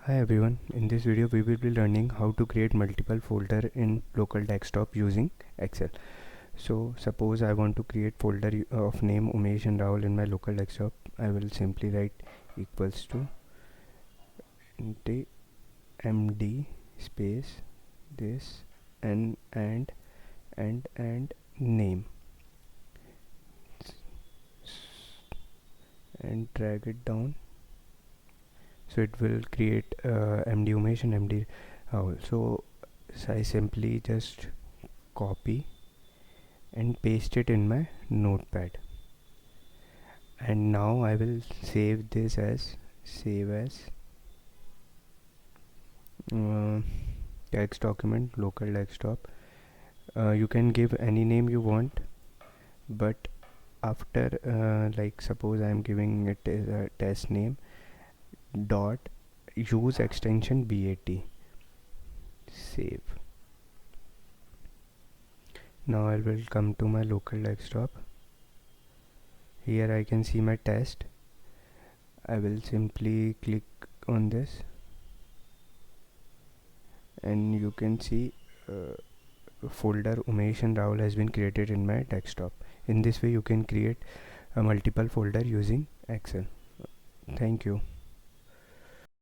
Hi everyone, in this video we will be learning how to create multiple folder in local desktop using Excel. So suppose I want to create folder of name Umesh and Rahul in my local desktop. I will simply write equals to md space this and name and drag it down. So it will create md Umesh and md Rahul. So I simply just copy and paste it in my notepad, and now I will save this as uh, text document local desktop. You can give any name you want, but after like suppose I am giving it as a test name dot use extension bat. Save. Now I will come to my local desktop. Here I can see my test. I will simply click on this and you can see folder Umesh and Rahul has been created in my desktop. In this way you can create a multiple folder using Excel. Thank you.